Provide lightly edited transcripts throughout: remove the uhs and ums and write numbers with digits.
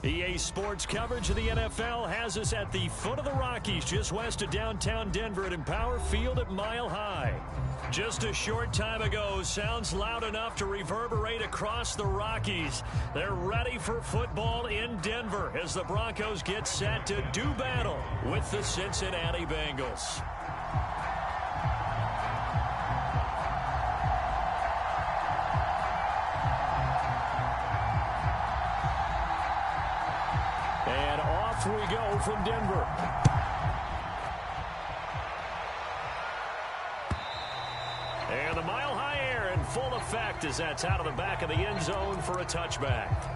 EA Sports coverage of the NFL has us at the foot of the Rockies, just west of downtown Denver at Empower Field at Mile High. Just a short time ago, sounds loud enough to reverberate across the Rockies. They're ready for football in Denver as the Broncos get set to do battle with the Cincinnati Bengals. And off we go from Denver. And the mile-high air in full effect as that's out of the back of the end zone for a touchback.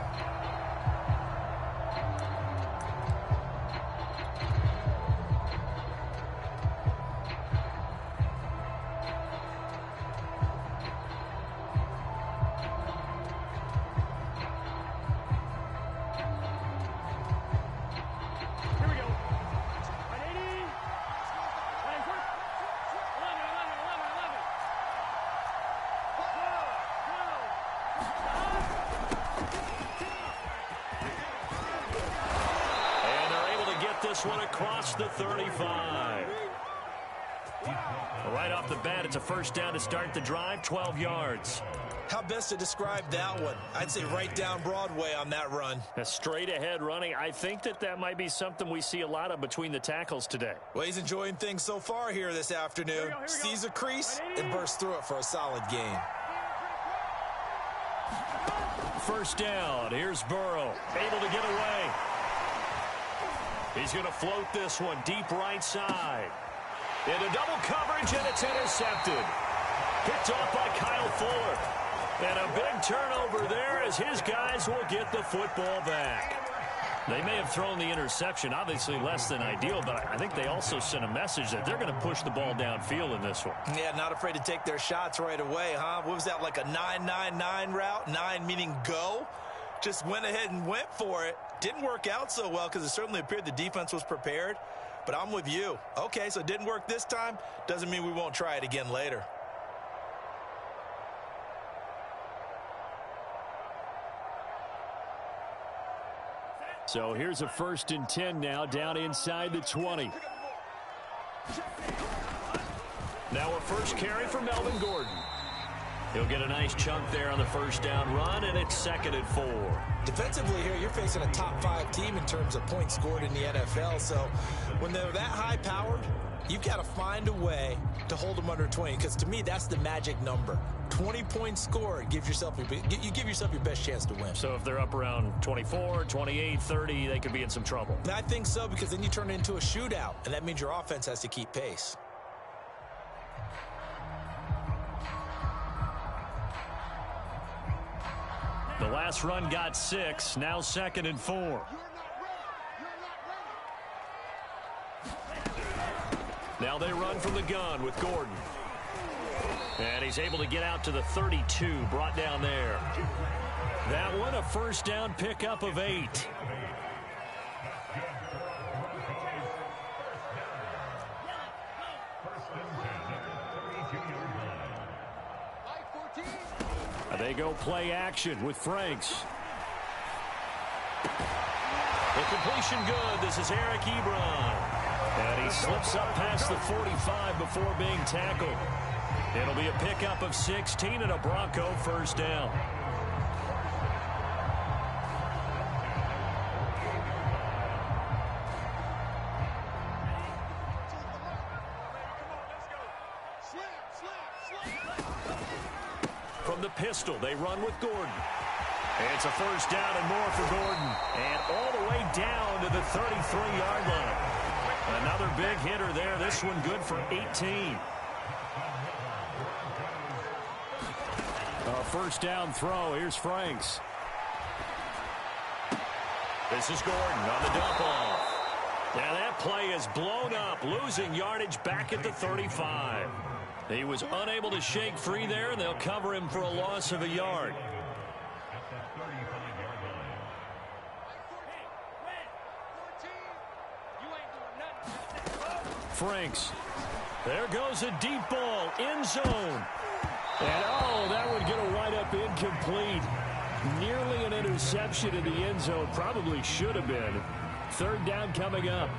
This one across the 35. Right off the bat, it's a first down to start the drive, 12 yards. How best to describe that one? I'd say right down Broadway on that run. A straight ahead running. I think that might be something we see a lot of between the tackles today. Well, he's enjoying things so far here this afternoon. Here we go. Sees a crease and bursts through it for a solid gain. First down. Here's Burrow, able to get away. He's going to float this one deep right side. Into double coverage, and it's intercepted. Picked off by Kyle Fuller. And a big turnover there as his guys will get the football back. They may have thrown the interception, obviously less than ideal, but I think they also sent a message that they're going to push the ball downfield in this one. Yeah, not afraid to take their shots right away, huh? What was that, like a 9-9-9 route? 9 meaning go? Just went ahead and went for it. Didn't work out so well because it certainly appeared the defense was prepared. But I'm with you. Okay, so it didn't work this time. Doesn't mean we won't try it again later. So here's a 1st and 10 now, down inside the 20. Now a first carry for Melvin Gordon. He'll get a nice chunk there on the first down run, and it's 2nd and 4. Defensively here, you're facing a top 5 team in terms of points scored in the NFL. So when they're that high-powered, you've got to find a way to hold them under 20. Because to me, that's the magic number. 20 points scored, you give yourself your best chance to win. So if they're up around 24, 28, 30, they could be in some trouble. I think so, because then you turn it into a shootout, and that means your offense has to keep pace. The last run got 6, now 2nd and 4. Now they run from the gun with Gordon. And he's able to get out to the 32, brought down there. That one, a first down pickup of 8. They go play action with Franks. The completion good. This is Eric Ebron. And he slips up past the 45 before being tackled. It'll be a pickup of 16 and a Bronco first down. From the pistol, they run with Gordon. It's a first down and more for Gordon. And all the way down to the 33-yard line. Another big hitter there. This one good for 18. A first down throw. Here's Franks. This is Gordon on the dump off. Now that play is blown up, losing yardage back at the 35. He was unable to shake free there, and they'll cover him for a loss of a yard. Franks. There goes a deep ball, end zone. And, oh, that would get a wide-up incomplete. Nearly an interception in the end zone. Probably should have been. Third down coming up.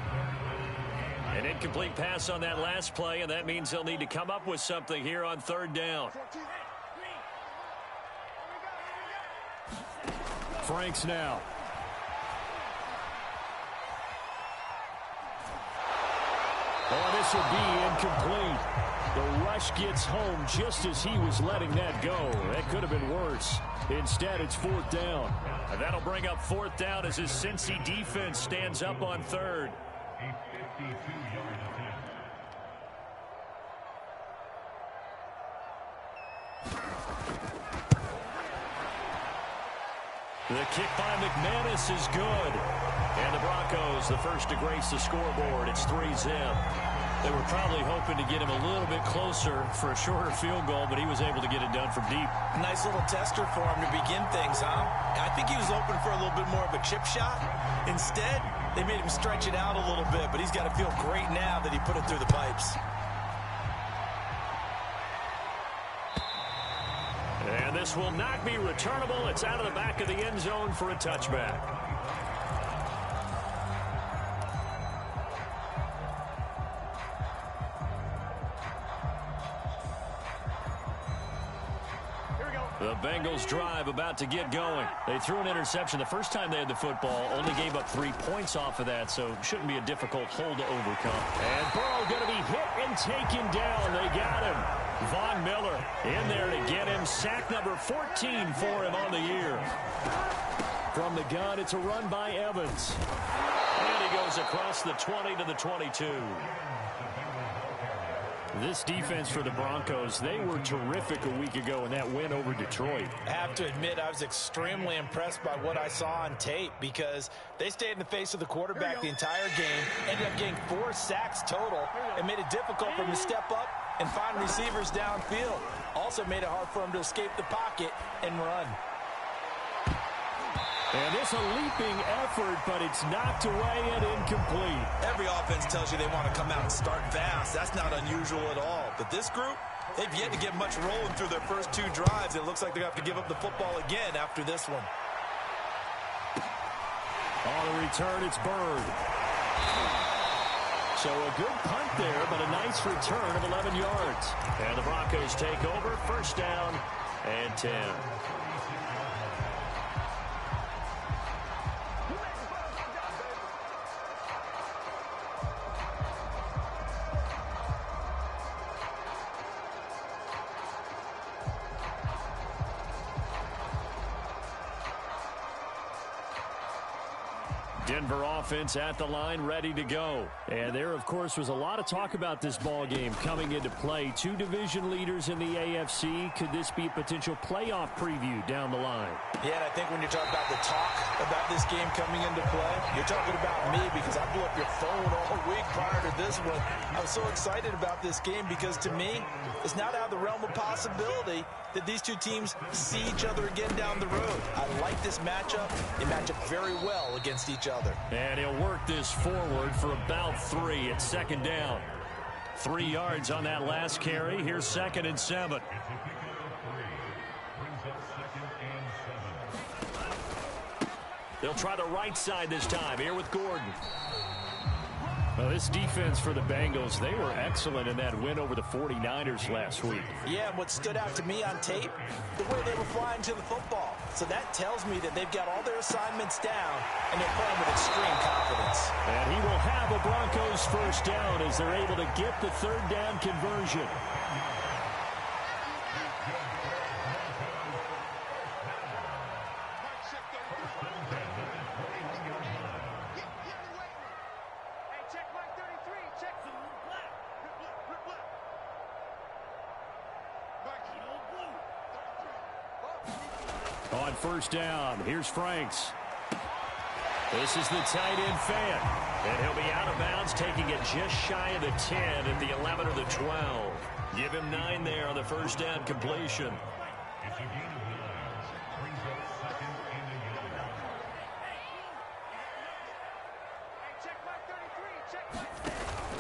An incomplete pass on that last play, and that means they'll need to come up with something here on third down. Franks now. Oh, this will be incomplete. The rush gets home just as he was letting that go. That could have been worse. Instead, it's fourth down. And that'll bring up fourth down as his Cincy defense stands up on third. The kick by McManus is good. And the Broncos, the first to grace the scoreboard. It's 3-zip. They were probably hoping to get him a little bit closer for a shorter field goal, but he was able to get it done from deep. Nice little tester for him to begin things, huh? I think he was open for a little bit more of a chip shot. Instead, they made him stretch it out a little bit, but he's got to feel great now that he put it through the pipes. And this will not be returnable. It's out of the back of the end zone for a touchback. The Bengals drive about to get going. They threw an interception the first time they had the football, only gave up 3 points off of that, so shouldn't be a difficult hole to overcome. And Burrow going to be hit and taken down. They got him. Von Miller in there to get him. Sack number 14 for him on the year. From the gun, it's a run by Evans. And he goes across the 20 to the 22. This defense for the Broncos, they were terrific a week ago in that win over Detroit. I have to admit, I was extremely impressed by what I saw on tape because they stayed in the face of the quarterback the entire game, ended up getting 4 sacks total, and made it difficult for him to step up and find receivers downfield. Also made it hard for him to escape the pocket and run. And this a leaping effort, but it's knocked away and incomplete. Every offense tells you they want to come out and start fast. That's not unusual at all. But this group, they've yet to get much rolling through their first 2 drives. It looks like they're going to have to give up the football again after this one. On the return, it's Bird. So a good punt there, but a nice return of 11 yards. And the Broncos take over, first down and 10. Denver offense at the line, ready to go. And there, of course, was a lot of talk about this ball game coming into play. 2 division leaders in the AFC. Could this be a potential playoff preview down the line? Yeah, and I think when you're talking about the talk about this game coming into play, you're talking about me because I blew up your phone all week prior to this one. I was so excited about this game because, to me, it's not out of the realm of possibility that these 2 teams see each other again down the road. I like this matchup. They match up very well against each other. And he'll work this forward for about 3 at second down. 3 yards on that last carry. Here's 2nd and 7. They'll try the right side this time. Here with Gordon. Well, this defense for the Bengals, they were excellent in that win over the 49ers last week. Yeah, and what stood out to me on tape, the way they were flying to the football. So that tells me that they've got all their assignments down, and they're playing with extreme confidence. And he will have a Broncos first down as they're able to get the third down conversion. On first down, here's Franks. This is the tight end fan. And he'll be out of bounds, taking it just shy of the 10 at the 11 or the 12. Give him 9 there on the first down completion.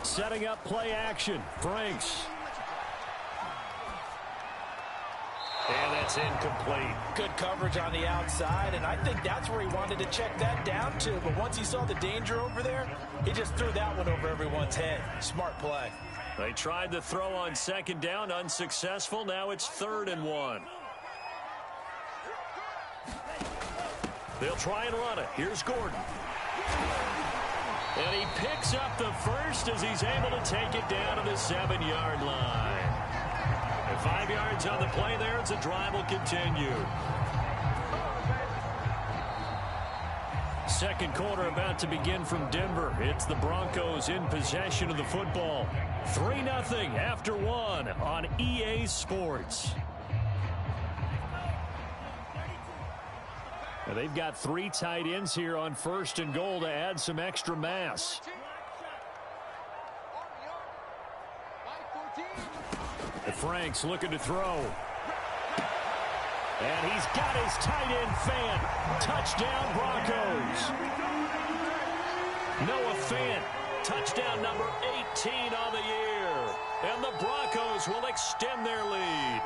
Setting up play action. Franks. And That's incomplete. Good coverage on the outside, and I think that's where he wanted to check that down to. But once he saw the danger over there, he just threw that one over everyone's head. Smart play. They tried the throw on second down, unsuccessful. Now it's 3rd and 1. They'll try and run it. Here's Gordon. And he picks up the first as he's able to take it down to the 7-yard line. And 5 yards on the play there as the drive will continue. Second quarter about to begin from Denver. It's the Broncos in possession of the football. 3-0 after 1 on EA Sports. Now they've got 3 tight ends here on 1st and goal to add some extra mass. And Frank's looking to throw. And he's got his tight end fan. Touchdown Broncos. Noah Fant, touchdown number 18 on the year. And the Broncos will extend their lead.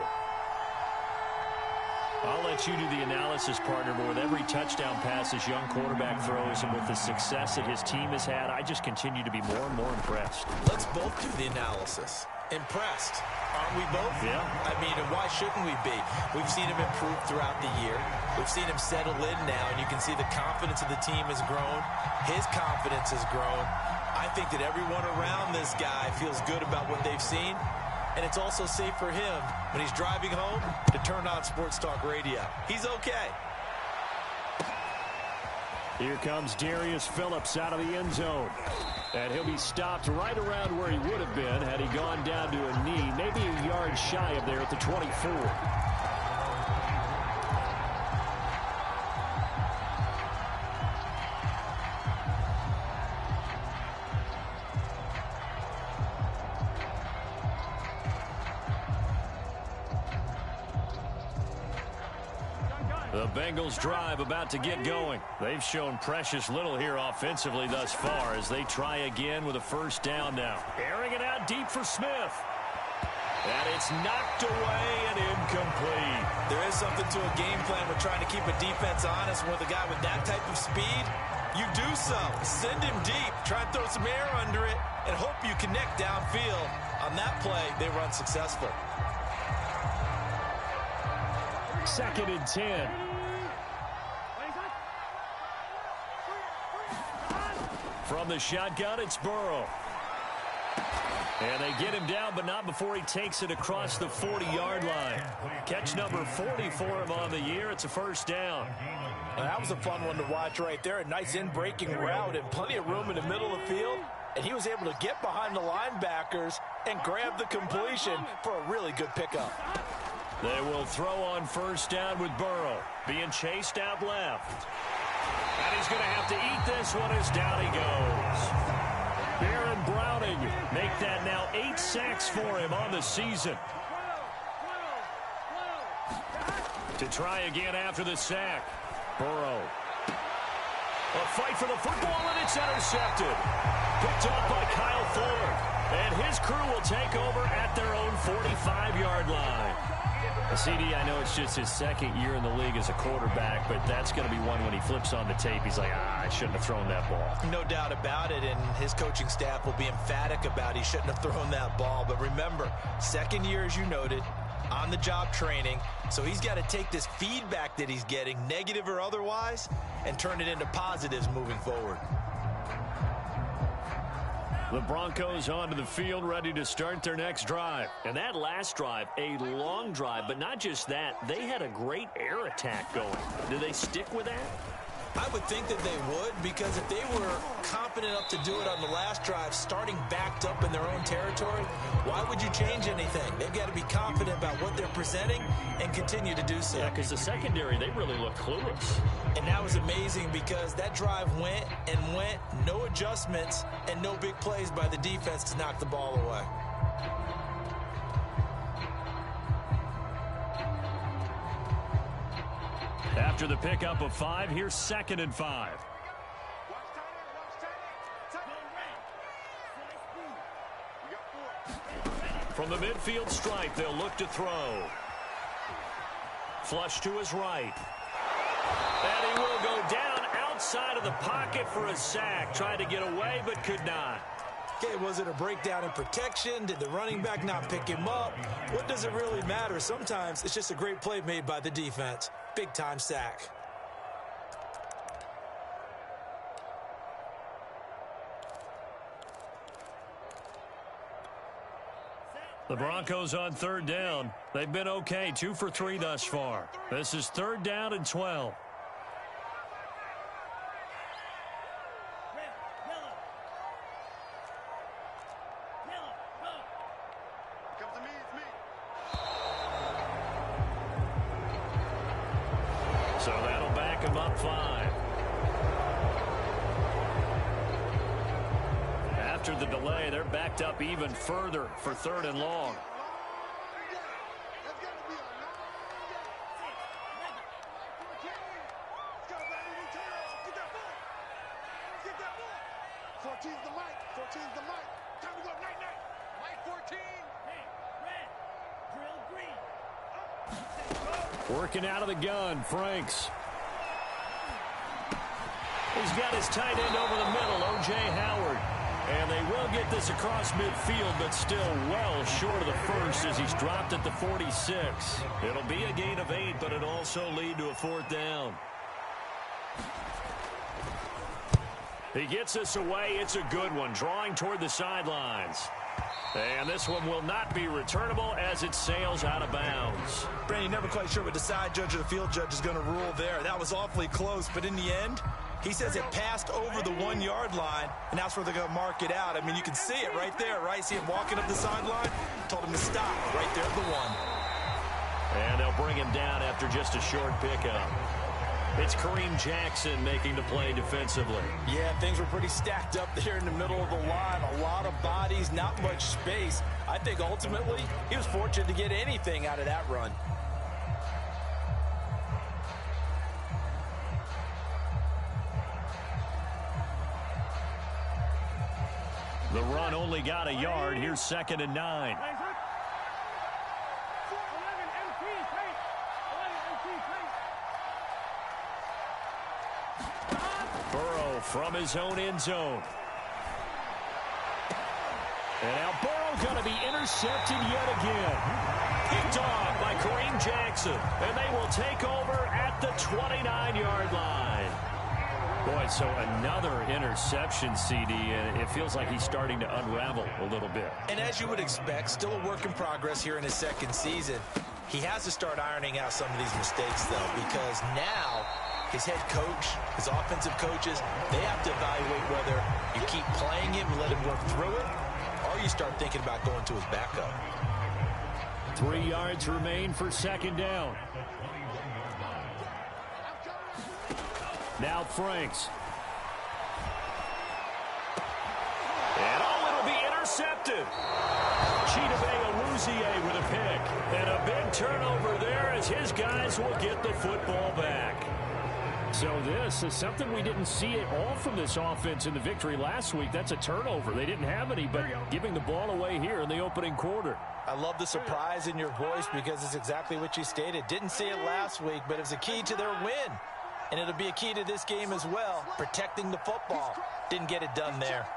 I'll let you do the analysis, partner, but with every touchdown pass this young quarterback throws and with the success that his team has had, I just continue to be more and more impressed. Let's both do the analysis. Impressed. Aren't we both? Yeah. I mean, and why shouldn't we be? We've seen him improve throughout the year. We've seen him settle in now, and you can see the confidence of the team has grown. His confidence has grown. I think that everyone around this guy feels good about what they've seen. And it's also safe for him when he's driving home to turn on Sports Talk Radio. He's okay. Here comes Darius Phillips out of the end zone. And he'll be stopped right around where he would have been had he gone down to a knee, maybe a yard shy of there at the 24. The Bengals drive about to get going. They've shown precious little here offensively thus far as they try again with a 1st down now. Airing it out deep for Smith. And it's knocked away and incomplete. There is something to a game plan with trying to keep a defense honest. With a guy with that type of speed, you do so. Send him deep. Try and throw some air under it and hope you connect downfield. On that play, they were unsuccessful. 2nd and 10. From the shotgun, it's Burrow. And they get him down, but not before he takes it across the 40-yard line. Catch number 40 for him on the year. It's a 1st down. Now, that was a fun one to watch right there. A nice in-breaking route and plenty of room in the middle of the field. And he was able to get behind the linebackers and grab the completion for a really good pickup. They will throw on 1st down with Burrow. Being chased out left. And he's going to have to eat this one as down he goes. Baron Browning make that now 8 sacks for him on the season. To try again after the sack. Burrow. A fight for the football, and it's intercepted. Picked up by Kyle Fuller. And his crew will take over at their own 45-yard line. CD, I know it's just his 2nd year in the league as a quarterback, but that's going to be one when he flips on the tape. He's like, I shouldn't have thrown that ball. No doubt about it, and his coaching staff will be emphatic about he shouldn't have thrown that ball. But remember, 2nd year, as you noted, on-the-job training. So he's got to take this feedback that he's getting, negative or otherwise, and turn it into positives moving forward. The Broncos onto the field, ready to start their next drive. And that last drive, a long drive, but not just that. They had a great air attack going. Do they stick with that? I would think that they would, because if they were confident enough to do it on the last drive, starting backed up in their own territory, why would you change anything? They've got to be confident about what they're presenting and continue to do so. Yeah, because the secondary, they really look clueless. And that was amazing because that drive went and went, no adjustments, and no big plays by the defense to knock the ball away. After the pickup of 5, here's 2nd and 5. From the midfield stripe, they'll look to throw. Flush to his right. And he will go down outside of the pocket for a sack. Tried to get away, but could not. Okay, was it a breakdown in protection? Did the running back not pick him up? What does it really matter? Sometimes it's just a great play made by the defense. Big-time sack. The Broncos on third down. They've been okay, 2 for 3 thus far. This is 3rd down and 12. So that'll back him up 5. After the delay, they're backed up even further for 3rd and long. Working out of the gun, Franks. He's got his tight end over the middle, O.J. Howard. And they will get this across midfield, but still well short of the first as he's dropped at the 46. It'll be a gain of 8, but it'll also lead to a 4th down. He gets this away. It's a good one, drawing toward the sidelines. And this one will not be returnable as it sails out of bounds. Brandon, never quite sure what the side judge or the field judge is going to rule there. That was awfully close, but in the end, he says it passed over the 1-yard line, and that's where they're going to mark it out. I mean, you can see it right there, right? See him walking up the sideline? Told him to stop right there at the 1. And they'll bring him down after just a short pickup. It's Kareem Jackson making the play defensively. Yeah, things were pretty stacked up there in the middle of the line. A lot of bodies, not much space. I think ultimately he was fortunate to get anything out of that run. The run only got a yard. Here's 2nd and 9. Burrow from his own end zone. And now Burrow going to be intercepted yet again. Picked off by Kareem Jackson. And they will take over at the 29-yard line. Boy, so another interception, CD, and it feels like he's starting to unravel a little bit. And as you would expect, still a work in progress here in his 2nd season. He has to start ironing out some of these mistakes, though, because now his head coach, his offensive coaches, they have to evaluate whether you keep playing him and let him work through it, or you start thinking about going to his backup. 3 yards remain for 2nd down. Now Franks. And it'll be intercepted. Chidobe Awuzie with a pick. And a big turnover there as his guys will get the football back. So this is something we didn't see at all from this offense in the victory last week. That's a turnover. They didn't have any, but giving the ball away here in the opening quarter. I love the surprise in your voice because it's exactly what you stated. Didn't see it last week, but it was a key to their win. And it'll be a key to this game as well, protecting the football. Didn't get it done there.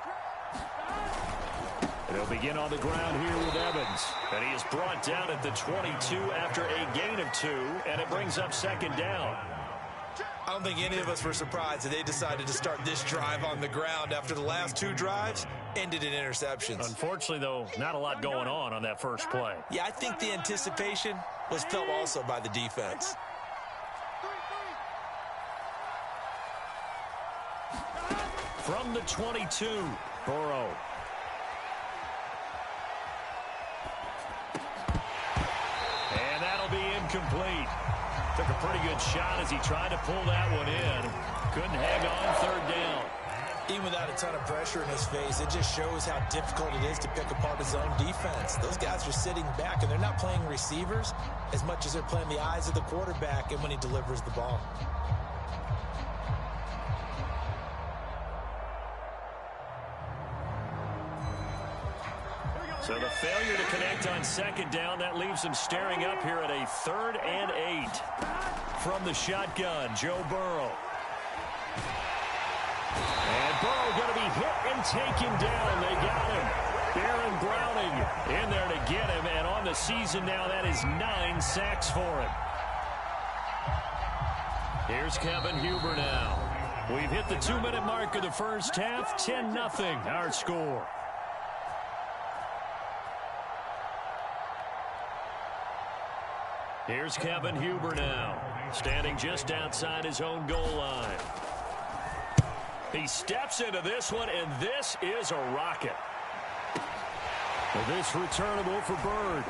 And he'll begin on the ground here with Evans. And he is brought down at the 22 after a gain of 2, and it brings up 2nd down. I don't think any of us were surprised that they decided to start this drive on the ground after the last 2 drives ended in interceptions. Unfortunately, though, not a lot going on that first play. Yeah, I think the anticipation was felt also by the defense. From the 22, Burrow. And that'll be incomplete. Took a pretty good shot as he tried to pull that one in. Couldn't hang on 3rd down. Even without a ton of pressure in his face, it just shows how difficult it is to pick apart his own defense. Those guys are sitting back, and they're not playing receivers as much as they're playing the eyes of the quarterback and when he delivers the ball. So the failure to connect on second down, that leaves them staring up here at a 3rd and 8. From the shotgun, Joe Burrow. And Burrow going to be hit and taken down. They got him. Baron Browning in there to get him. And on the season now, that is 9 sacks for him. Here's Kevin Huber now. We've hit the 2-minute mark of the first half. 10-0 our score. Here's Kevin Huber now, standing just outside his own goal line. He steps into this one, and this is a rocket. This returnable for Bird.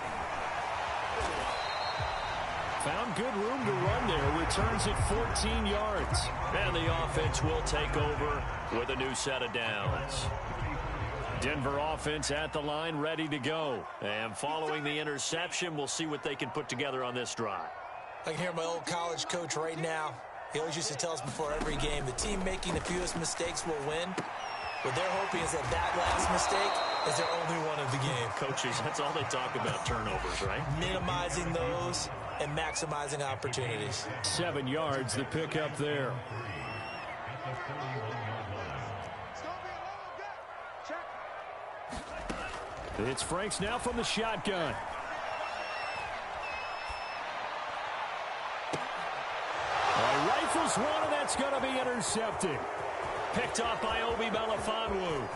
Found good room to run there. Returns it 14 yards. And the offense will take over with a new set of downs. Denver offense at the line, ready to go. And following the interception, we'll see what they can put together on this drive. I can hear my old college coach right now. He always used to tell us before every game, the team making the fewest mistakes will win. What they're hoping is that that last mistake is their only one of the game. Coaches, that's all they talk about, turnovers, right? Minimizing those and maximizing opportunities. 7 yards, the pickup there. It's Franks now from the shotgun. Rifles one, and that's going to be intercepted. Picked off by Obi Melifonwu.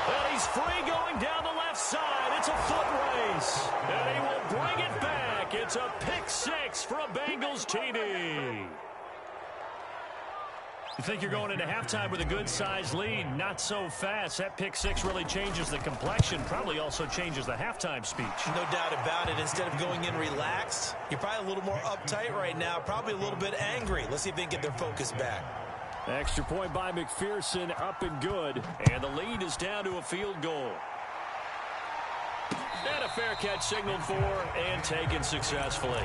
And he's free going down the left side. It's a foot race. And he will bring it back. It's a pick 6 for a Bengals TD. You think you're going into halftime with a good-sized lead. Not so fast. That pick 6 really changes the complexion. Probably also changes the halftime speech. No doubt about it. Instead of going in relaxed, you're probably a little more uptight right now. Probably a little bit angry. Let's see if they can get their focus back. Extra point by McPherson, up and good. And the lead is down to a field goal. And a fair catch signaled for and taken successfully.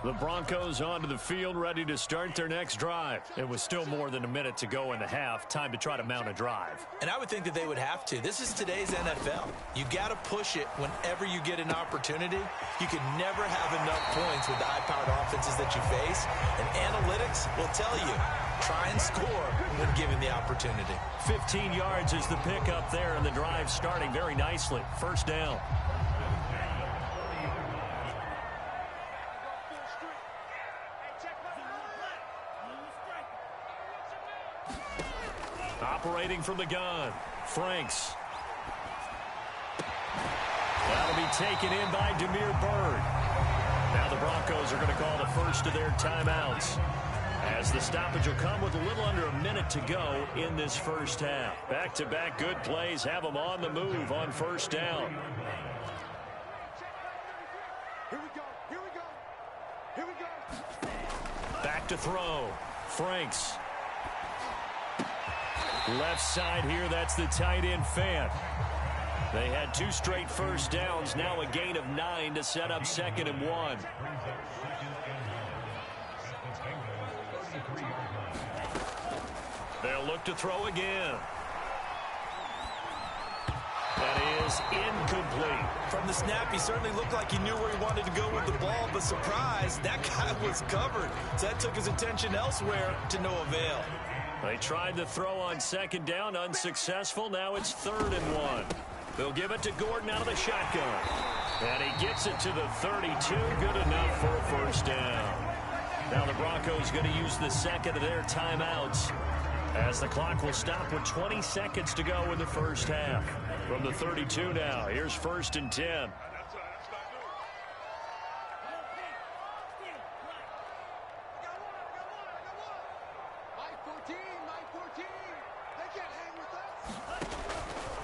The Broncos onto the field, ready to start their next drive. It was still more than a minute to go in the half. Time to try to mount a drive. And I would think that they would have to. This is today's NFL. You got to push it whenever you get an opportunity. You can never have enough points with the high-powered offenses that you face. And analytics will tell you, try and score when given the opportunity. 15 yards is the pickup there, and the drive starting very nicely. First down. Operating from the gun, Franks. That'll be taken in by Damiere Byrd. Now the Broncos are going to call the first of their timeouts, as the stoppage will come with a little under a minute to go in this first half. Back-to-back good plays have them on the move on first down. Here we go. Back to throw, Franks. Left side here, that's the tight end Fant. They had 2 straight first downs, now a gain of 9 to set up 2nd and 1. They'll look to throw again. That is incomplete. From the snap, he certainly looked like he knew where he wanted to go with the ball, but surprise, that guy was covered. So that took his attention elsewhere to no avail. They tried to throw on 2nd down, unsuccessful. Now it's 3rd and 1. They'll give it to Gordon out of the shotgun. And he gets it to the 32. Good enough for a first down. Now the Broncos going to use the second of their timeouts, as the clock will stop with 20 seconds to go in the first half. From the 32 now, here's 1st and 10.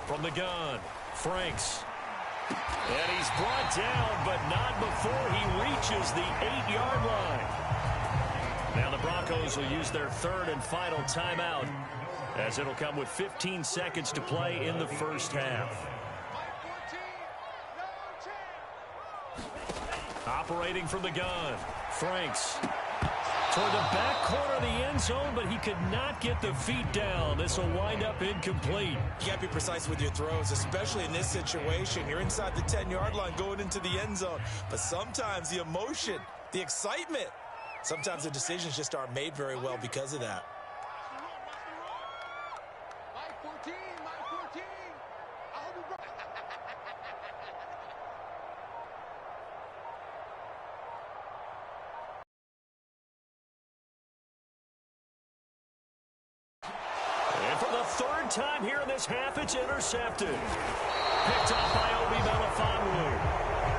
From the gun, Franks. And he's brought down, but not before he reaches the 8-yard line. Now the Broncos will use their third and final timeout, as it'll come with 15 seconds to play in the first half. Operating from the gun, Franks toward the back corner of the end zone, but he could not get the feet down. This will wind up incomplete. You got to be precise with your throws, especially in this situation. You're inside the 10-yard line going into the end zone. But sometimes the emotion, the excitement, sometimes the decisions just aren't made very well because of that. Third time here in this half, it's intercepted. Picked off by Obi Melifonwu.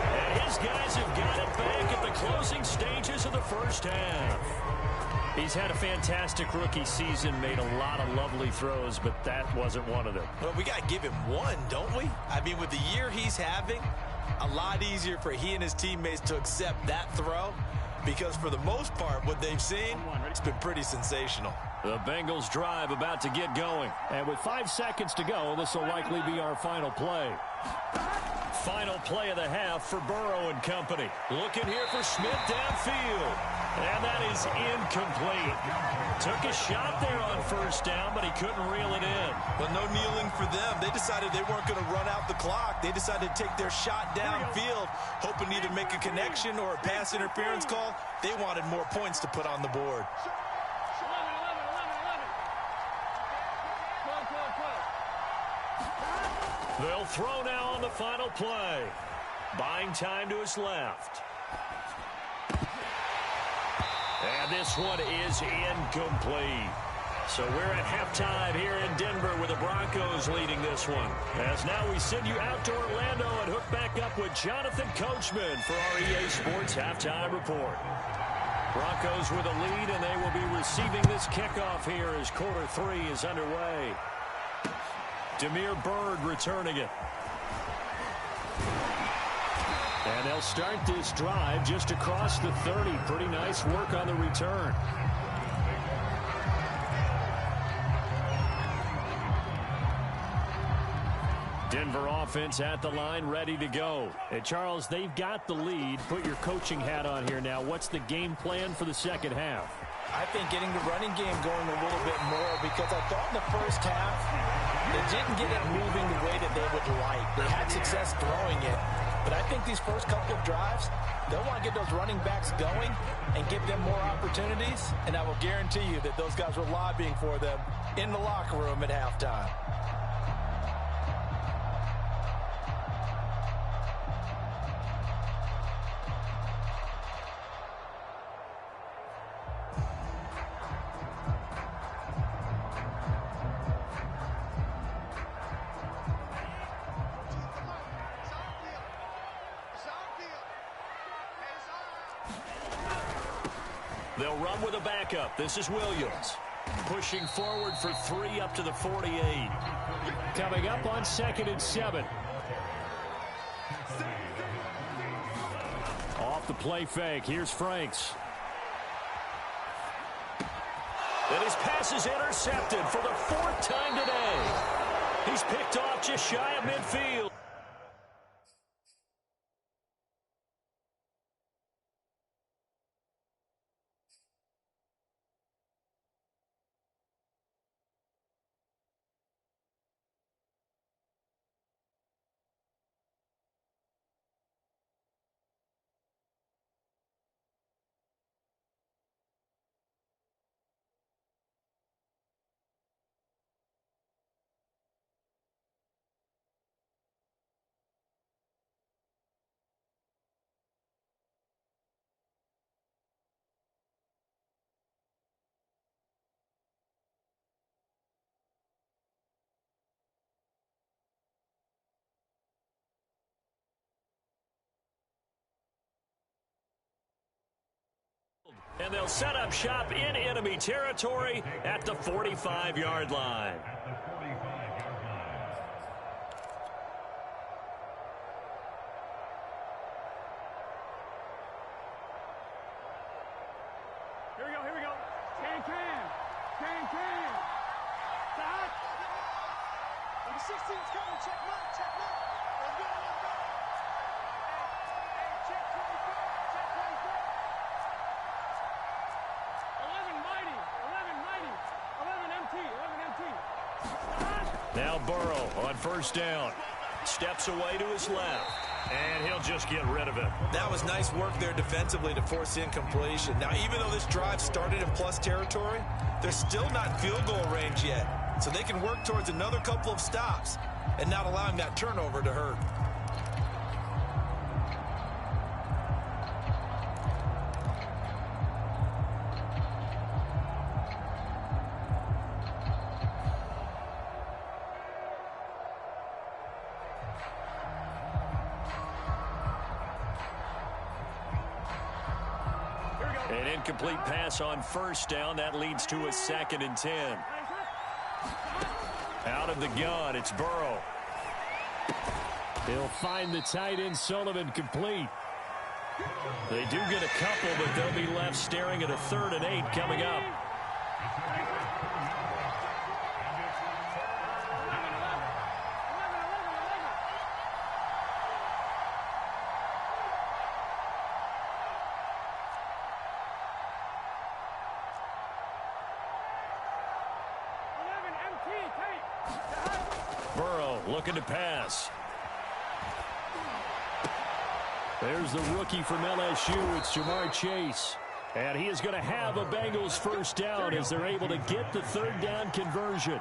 And his guys have got it back at the closing stages of the first half. He's had a fantastic rookie season, made a lot of lovely throws, but that wasn't one of them. Well, we got to give him one, don't we? I mean, with the year he's having, a lot easier for he and his teammates to accept that throw, because for the most part, what they've seen, it's been pretty sensational. The Bengals drive about to get going. And with 5 seconds to go, this will likely be our final play. Final play of the half for Burrow and company. Looking here for Smith downfield. And that is incomplete. Took a shot there on first down, but he couldn't reel it in. But no kneeling for them. They decided they weren't going to run out the clock. They decided to take their shot downfield, hoping to either make a connection or a pass interference call. They wanted more points to put on the board. They'll throw now on the final play. Buying time to his left. And this one is incomplete. So we're at halftime here in Denver with the Broncos leading this one. As now we send you out to Orlando and hook back up with Jonathan Coachman for our EA Sports Halftime Report. Broncos with a lead, and they will be receiving this kickoff here as quarter 3 is underway. Damiere Byrd returning it. And they'll start this drive just across the 30. Pretty nice work on the return. Denver offense at the line, ready to go. And Charles, they've got the lead. Put your coaching hat on here now. What's the game plan for the second half? I think getting the running game going a little bit more, because I thought in the first half they didn't get it moving the way that they would like. They had success throwing it, but I think these first couple of drives, they'll want to get those running backs going and give them more opportunities, and I will guarantee you that those guys were lobbying for them in the locker room at halftime. They'll run with a backup. This is Williams. Pushing forward for 3 up to the 48. Coming up on 2nd and 7. Off the play fake. Here's Franks. And his pass is intercepted for the 4th time today. He's picked off just shy of midfield. And they'll set up shop in enemy territory at the 45-yard line. Number 16's coming. Check mark. Check mark. Let's go. Let's go. Hey, check 24. Check 24. 11 mighty. 11 MT. 11 MT. Now Burrow on first down. Steps away to his left. And he'll just get rid of it. That was nice work there defensively to force the incompletion. Now, even though this drive started in plus territory, they're still not in field goal range yet. So they can work towards another couple of stops and not allowing that turnover to hurt. An incomplete pass on first down. That leads to a 2nd and 10. Out of the gun, it's Burrow. He'll find the tight end Sullivan complete. They do get a couple, but they'll be left staring at a 3rd and 8 coming up. Burrow looking to pass. There's the rookie from LSU. It's Jamar Chase. And he is going to have a Bengals first down as they're able to get the 3rd down conversion.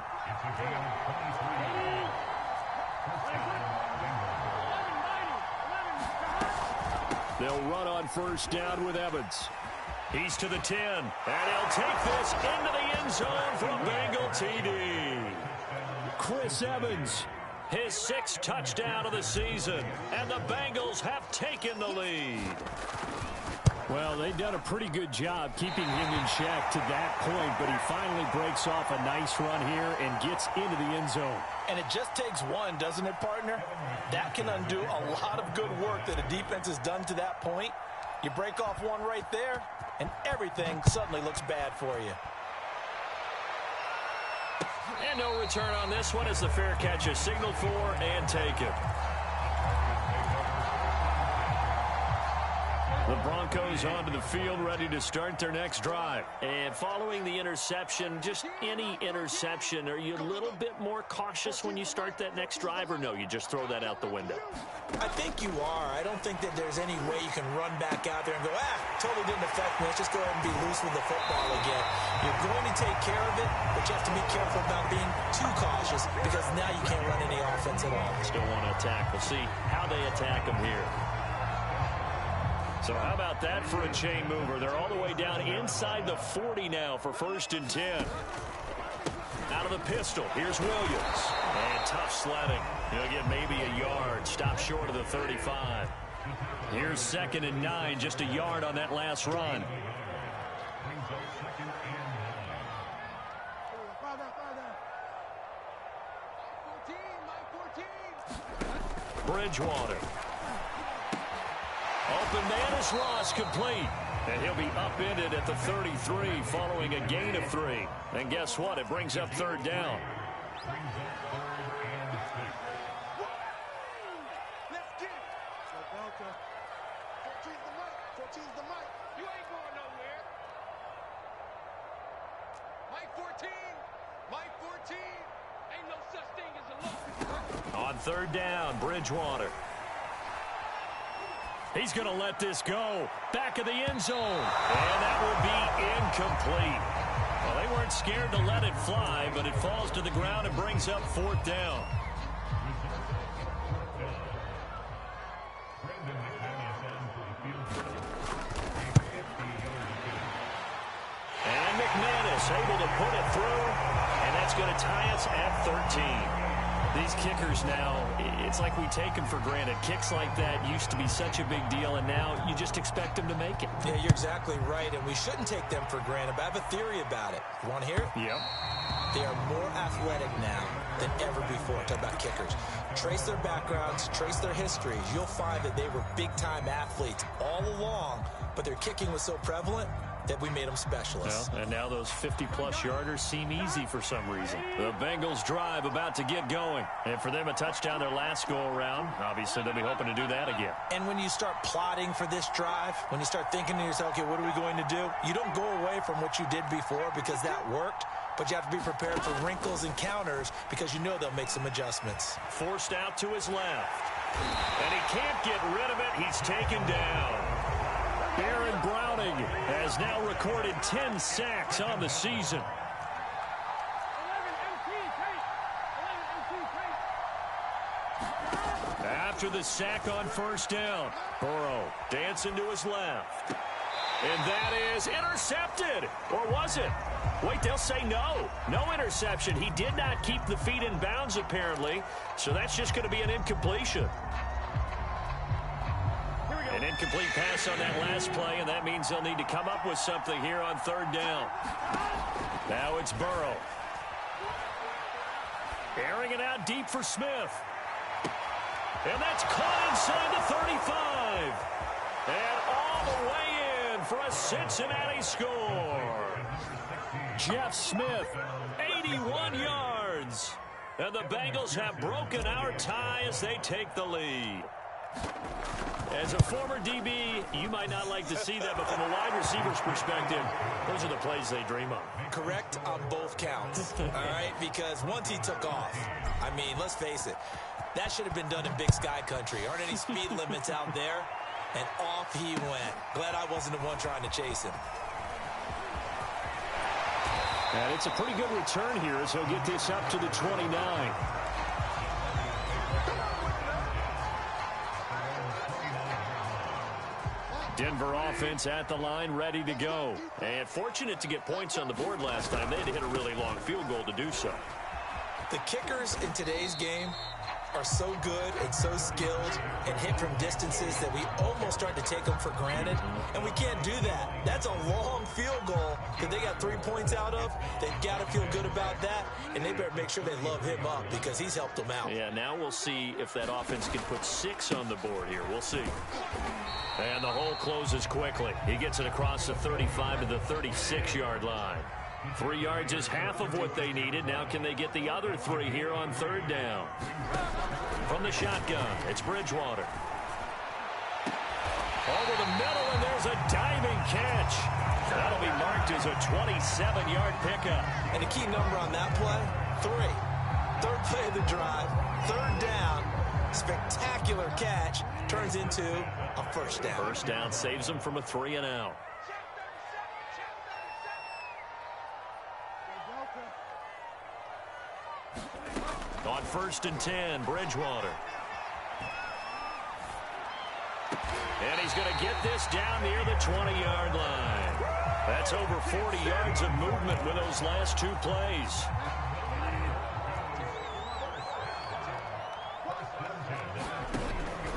They'll run on first down with Evans. He's to the 10. And he'll take this into the end zone for a Bengal TD. Chris Evans, his 6th touchdown of the season, and the Bengals have taken the lead. Well, they've done a pretty good job keeping him in check to that point, but he finally breaks off a nice run here and gets into the end zone. And it just takes one, doesn't it, partner? That can undo a lot of good work that a defense has done to that point. You break off one right there, and everything suddenly looks bad for you. And no return on this one as the fair catch is signaled for and taken. The Broncos onto the field, ready to start their next drive. And following the interception, just any interception, are you a little bit more cautious when you start that next drive, or no, you just throw that out the window? I think you are. I don't think that there's any way you can run back out there and go, totally didn't affect me. Let's just go ahead and be loose with the football again. You're going to take care of it, but you have to be careful about being too cautious because now you can't run any offense at all. Still want to attack. We'll see how they attack them here. So how about that for a chain mover? They're all the way down inside the 40 now for 1st and 10. Out of the pistol, here's Williams. And tough sledding. He'll get maybe a yard. Stop short of the 35. Here's 2nd and 9, just a yard on that last run. Bridgewater. Open man is Ross, complete. And he'll be upended at the 33 following a gain of 3. And guess what? It brings up 3rd down. Let's get it. So, 14's the mic. 14's the mic. You ain't going nowhere. Mike 14. Mike 14. Ain't no such thing as a look. On 3rd down, Bridgewater. He's going to let this go. Back of the end zone. And that will be incomplete. Well, they weren't scared to let it fly, but it falls to the ground and brings up 4th down. And McManus able to put it through, and that's going to tie us at 13. These kickers now, it's like we take them for granted. Kicks like that used to be such a big deal, and now you just expect them to make it. Yeah, you're exactly right, and we shouldn't take them for granted, but I have a theory about it. You want to hear it? Yep. They are more athletic now than ever before. Talk about kickers. Trace their backgrounds, trace their histories. You'll find that they were big-time athletes all along, but their kicking was so prevalent, that we made them specialists. Well, and now those 50-plus yarders seem easy for some reason. The Bengals drive about to get going. And for them, a touchdown their last go-around. Obviously, they'll be hoping to do that again. And when you start plotting for this drive, when you start thinking to yourself, okay, what are we going to do? You don't go away from what you did before because that worked. But you have to be prepared for wrinkles and counters because you know they'll make some adjustments. Forced out to his left. And he can't get rid of it. He's taken down. Aaron Browning has now recorded 10 sacks on the season. After the sack on first down, Burrow dancing to his left. And that is intercepted. Or was it? Wait, they'll say no. No interception. He did not keep the feet in bounds, apparently. So that's just going to be an incompletion. An incomplete pass on that last play, and that means they'll need to come up with something here on third down. Now it's Burrow. Airing it out deep for Smith. And that's caught inside the 35. And all the way in for a Cincinnati score. Jeff Smith, 81 yards. And the Bengals have broken our tie as they take the lead. As a former DB, you might not like to see that, but from a wide receiver's perspective, those are the plays they dream of. Correct on both counts, all right? Because once he took off, I mean, let's face it, that should have been done in Big Sky Country. Aren't any speed limits out there? And off he went. Glad I wasn't the one trying to chase him. And it's a pretty good return here as he'll get this up to the 29. Denver offense at the line, ready to go. And fortunate to get points on the board last time. They had to hit a really long field goal to do so. The kickers in today's game are so good and so skilled and hit from distances that we almost start to take them for granted. And we can't do that. That's a long field goal that they got 3 points out of. They've got to feel good about that, and they better make sure they love him up because he's helped them out. Yeah, now we'll see if that offense can put 6 on the board here. We'll see. And the hole closes quickly. He gets it across the 35 to the 36-yard line. 3 yards is half of what they needed. Now can they get the other 3 here on third down? From the shotgun, it's Bridgewater. Over the middle, and there's a diving catch. That'll be marked as a 27-yard pickup. And the key number on that play, 3. Third play of the drive, third down, spectacular catch, turns into a first down. First down saves them from a 3-and-out. On 1st and 10, Bridgewater. And he's going to get this down near the 20-yard line. That's over 40 yards of movement with those last 2 plays.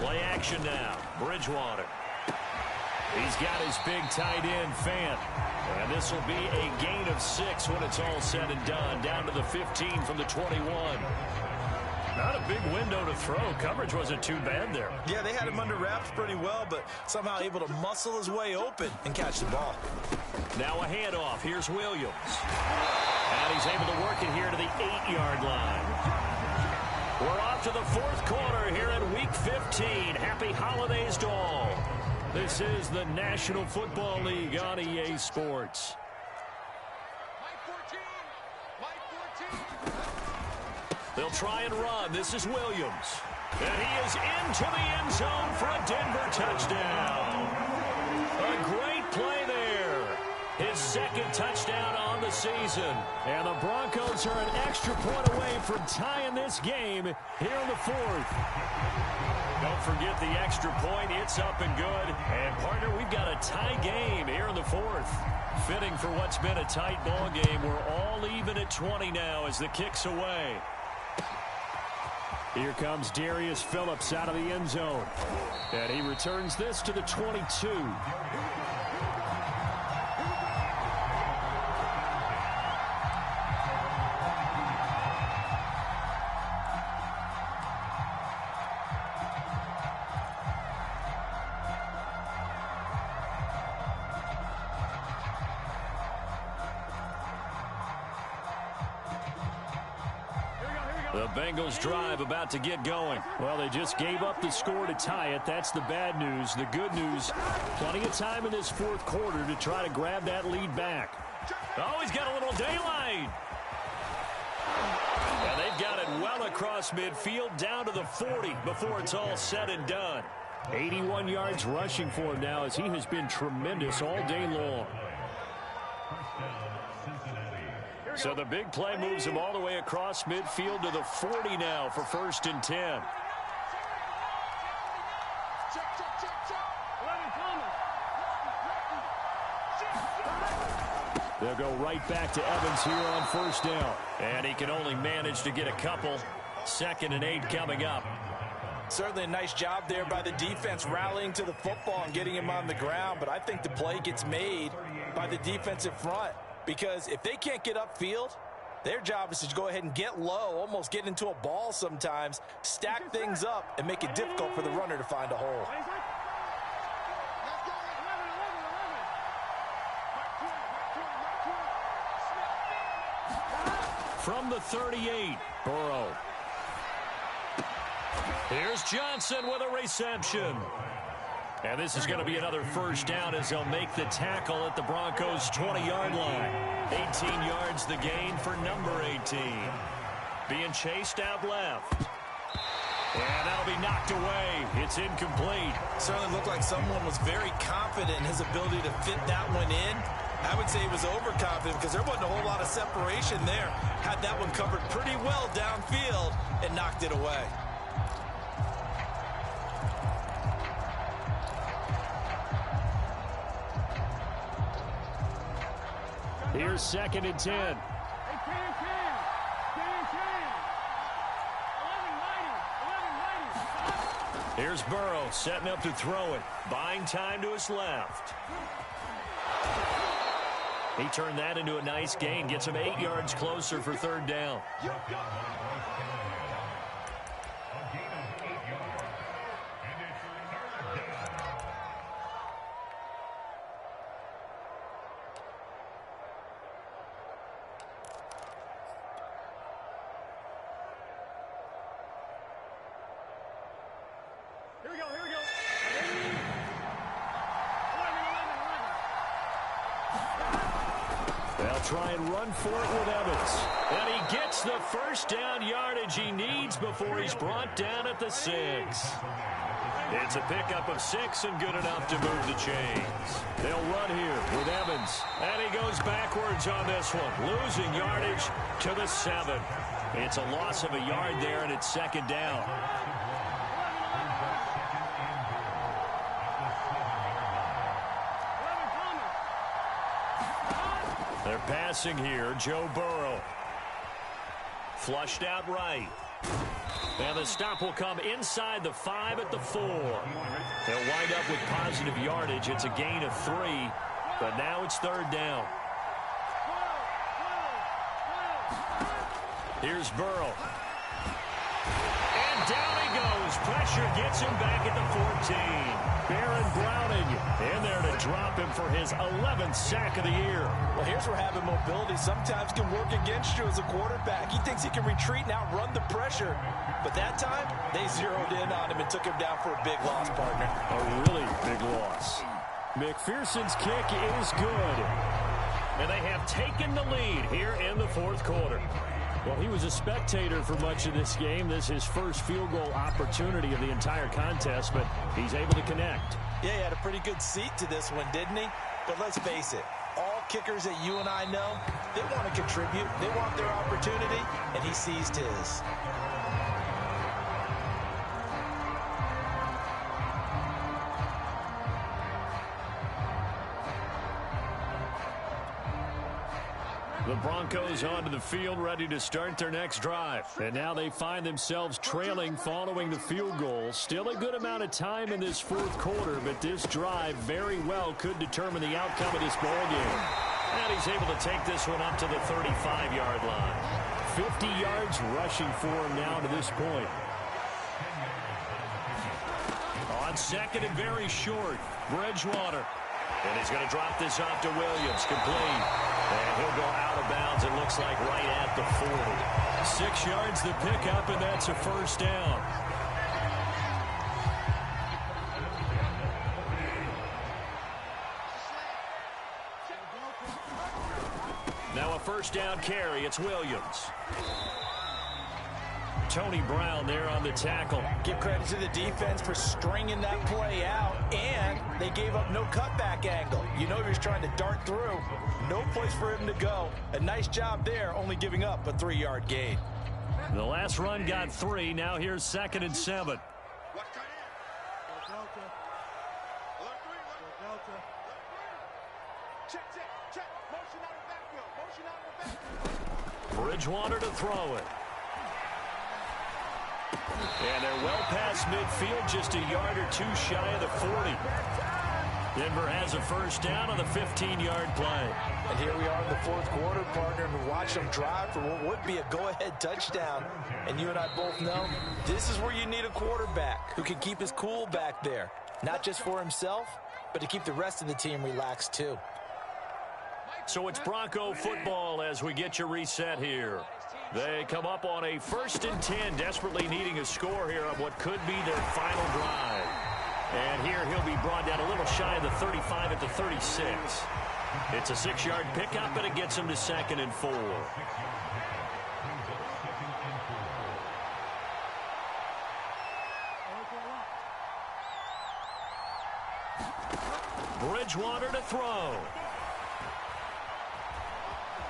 Play action now. Bridgewater. He's got his big tight end, Fant. And this will be a gain of 6 when it's all said and done. Down to the 15 from the 21. Not a big window to throw. Coverage wasn't too bad there. Yeah, they had him under wraps pretty well, but somehow able to muscle his way open and catch the ball. Now a handoff. Here's Williams. And he's able to work it here to the 8-yard line. We're off to the 4th quarter here in Week 15. Happy holidays to all. This is the National Football League on EA Sports. They'll try and run. This is Williams. And he is into the end zone for a Denver touchdown. A great play there. His 2nd touchdown on the season. And the Broncos are an extra point away from tying this game here in the 4th. Don't forget the extra point. It's up and good. And, partner, we've got a tie game here in the 4th. Fitting for what's been a tight ball game. We're all even at 20 now as the kick's away. Here comes Darius Phillips out of the end zone. And he returns this to the 22. The Bengals drive about to get going. Well, they just gave up the score to tie it. That's the bad news. The good news, plenty of time in this fourth quarter to try to grab that lead back. Oh, he's got a little daylight. And they've got it well across midfield down to the 40 before it's all said and done. 81 yards rushing for him now as he has been tremendous all day long. So the big play moves him all the way across midfield to the 40 now for 1st and 10. They'll go right back to Evans here on 1st down. And he can only manage to get a couple. 2nd and 8 coming up. Certainly a nice job there by the defense rallying to the football and getting him on the ground. But I think the play gets made by the defensive front. Because if they can't get upfield, their job is to go ahead and get low, almost get into a ball sometimes, stack things up, and make it difficult for the runner to find a hole. From the 38, Burrow. Here's Johnson with a reception. And this is going to be another 1st down as they'll make the tackle at the Broncos' 20-yard line. 18 yards the gain for number 18. Being chased out left. And that'll be knocked away. It's incomplete. Certainly looked like someone was very confident in his ability to fit that one in. I would say he was overconfident because there wasn't a whole lot of separation there. Had that one covered pretty well downfield and knocked it away. Here's 2nd and 10. Here's Burrow setting up to throw it. Buying time to his left. He turned that into a nice gain. Gets him 8 yards closer for 3rd down. Try and run for it with Evans. And he gets the 1st down yardage he needs before he's brought down at the 6. It's a pickup of 6 and good enough to move the chains. They'll run here with Evans. And he goes backwards on this one, losing yardage to the 7. It's a loss of a yard there, and it's 2nd down. They're passing here. Joe Burrow. Flushed out right. And the stop will come inside the 5 at the 4. They'll wind up with positive yardage. It's a gain of 3. But now it's 3rd down. Here's Burrow. And down he goes. Pressure gets him back at the 14. Baron Browning in there to drop him for his 11th sack of the year. Well, here's where having mobility sometimes can work against you as a quarterback. He thinks he can retreat and outrun the pressure. But that time, they zeroed in on him and took him down for a big loss, partner. A really big loss. McPherson's kick is good. And they have taken the lead here in the 4th quarter. Well, he was a spectator for much of this game. This is his first field goal opportunity of the entire contest, but he's able to connect. Yeah, he had a pretty good seat to this one, didn't he? But let's face it, all kickers that you and I know, they want to contribute. They want their opportunity, and he seized his. The Broncos onto the field, ready to start their next drive. And now they find themselves trailing following the field goal. Still a good amount of time in this 4th quarter, but this drive very well could determine the outcome of this ball game. And he's able to take this one up to the 35-yard line. 50 yards rushing for him now to this point. On 2nd and very short, Bridgewater. And he's going to drop this off to Williams, complete. And he'll go out of bounds, it looks like, right at the 40. 6 yards the pickup, and that's a first down. Now a first down carry. It's Williams. Tony Brown there on the tackle. Give credit to the defense for stringing that play out, and they gave up no cutback angle. You know he was trying to dart through. No place for him to go. A nice job there, only giving up a 3-yard gain. The last run got 3. Now here's 2nd and 7. Bridgewater to throw it. And they're well past midfield, just a yard or 2 shy of the 40. Denver has a first down on the 15-yard play. And here we are in the 4th quarter, partner, and we watch them drive for what would be a go-ahead touchdown. And you and I both know this is where you need a quarterback who can keep his cool back there, not just for himself, but to keep the rest of the team relaxed too. So it's Bronco football as we get you reset here. They come up on a 1st and 10, desperately needing a score here on what could be their final drive. And here he'll be brought down a little shy of the 35 at the 36. It's a 6-yard pickup, and it gets him to 2nd and 4. Bridgewater to throw.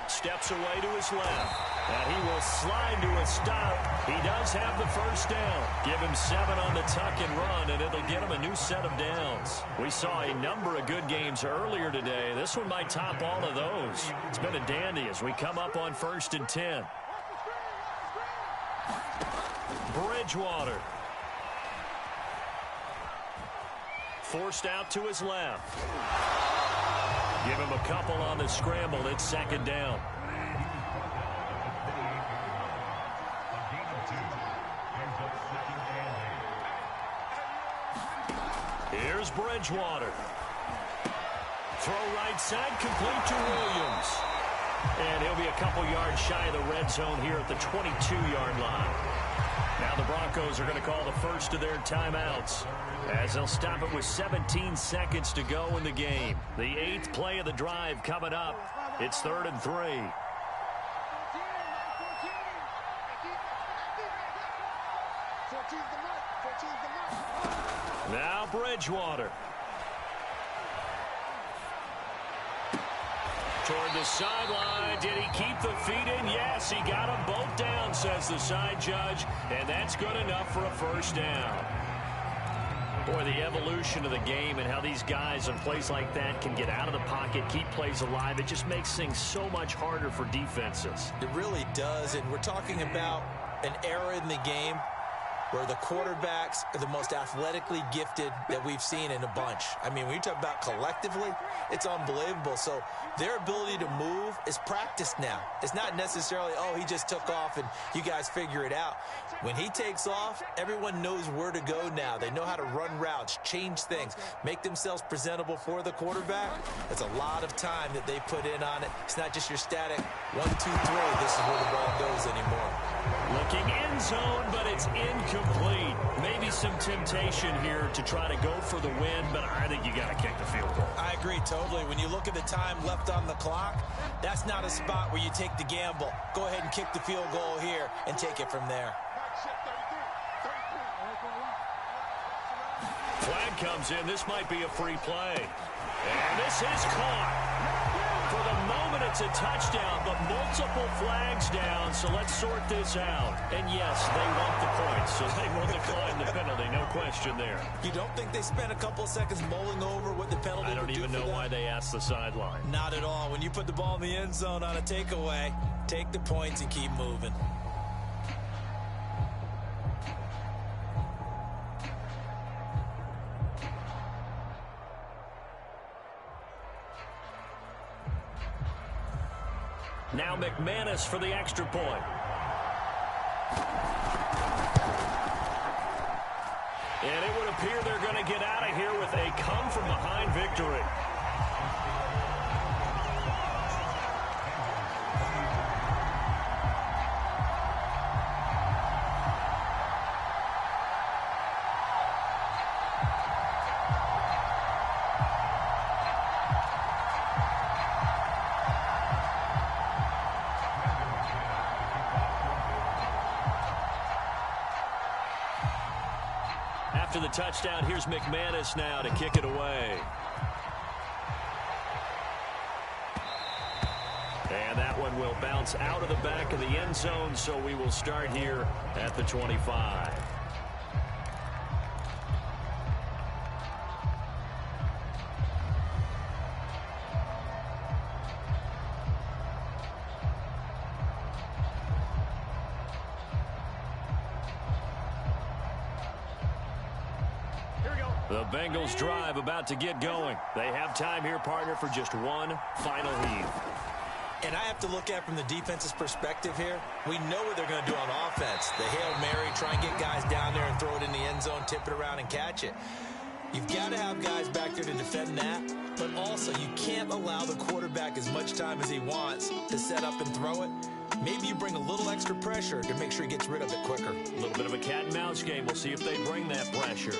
Steps away to his left. And he will slide to a stop. He does have the first down. Give him 7 on the tuck and run, and it'll get him a new set of downs. We saw a number of good games earlier today. This one might top all of those. It's been a dandy as we come up on 1st and 10. Bridgewater. Forced out to his left. Give him a couple on the scramble. It's 2nd down. Here's Bridgewater. Throw right side, complete to Williams. And he'll be a couple yards shy of the red zone here at the 22-yard line. Now the Broncos are going to call the first of their timeouts, as they'll stop it with 17 seconds to go in the game. The 8th play of the drive coming up. It's 3rd and 3. Now Bridgewater. Toward the sideline. Did he keep the feet in? Yes, he got them both down, says the side judge. And that's good enough for a first down. Boy, the evolution of the game and how these guys in plays like that can get out of the pocket, keep plays alive, it just makes things so much harder for defenses. It really does, and we're talking about an era in the game where the quarterbacks are the most athletically gifted that we've seen in a bunch. I mean, when you talk about collectively, it's unbelievable. So their ability to move is practiced now. It's not necessarily, oh, he just took off and you guys figure it out. When he takes off, everyone knows where to go now. They know how to run routes, change things, make themselves presentable for the quarterback. It's a lot of time that they put in on it. It's not just your static 1, 2, 3. This is where the ball goes anymore. Looking end zone, but it's incomplete. Maybe some temptation here to try to go for the win, but I think you got to kick the field goal. I agree totally. When you look at the time left on the clock, that's not a spot where you take the gamble. Go ahead and kick the field goal here and take it from there. Flag comes in. This might be a free play. And this is caught. For the moment, it's a touchdown, but multiple flags down, so let's sort this out. And yes, they want the points, so they will decline the penalty, no question there. You don't think they spent a couple seconds mulling over what the penalty I don't even know why they asked the sideline. Not at all. When you put the ball in the end zone on a takeaway, take the points and keep moving. Now McManus for the extra point. And it would appear they're going to get out of here with a come-from-behind victory. the touchdown. Here's McManus now to kick it away. And that one will bounce out of the back of the end zone, so we will start here at the 25. The Bengals drive about to get going. They have time here, partner, for just one final heave. And I have to look at it from the defense's perspective here. We know what they're going to do on offense. The Hail Mary, try and get guys down there and throw it in the end zone, tip it around and catch it. You've got to have guys back there to defend that, but also you can't allow the quarterback as much time as he wants to set up and throw it. Maybe you bring a little extra pressure to make sure he gets rid of it quicker. A little bit of a cat and mouse game. We'll see if they bring that pressure.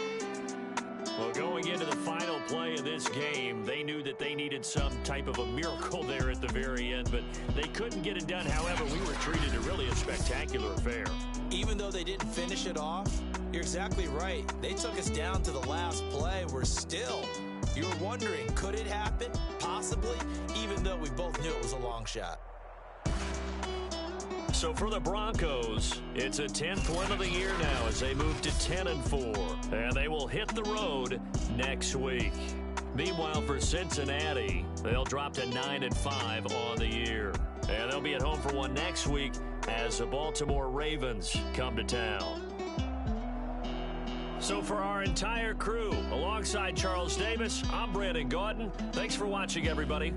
Well, going into the final play of this game, they knew that they needed some type of a miracle there at the very end, but they couldn't get it done. However, we were treated to really a spectacular affair. Even though they didn't finish it off, you're exactly right. They took us down to the last play. We're still, you were wondering, could it happen? Possibly, even though we both knew it was a long shot. So for the Broncos, it's a 10th win of the year now as they move to 10-4, and they will hit the road next week. Meanwhile, for Cincinnati, they'll drop to 9-5 on the year, and they'll be at home for one next week as the Baltimore Ravens come to town. So for our entire crew, alongside Charles Davis, I'm Brandon Gaudin. Thanks for watching, everybody.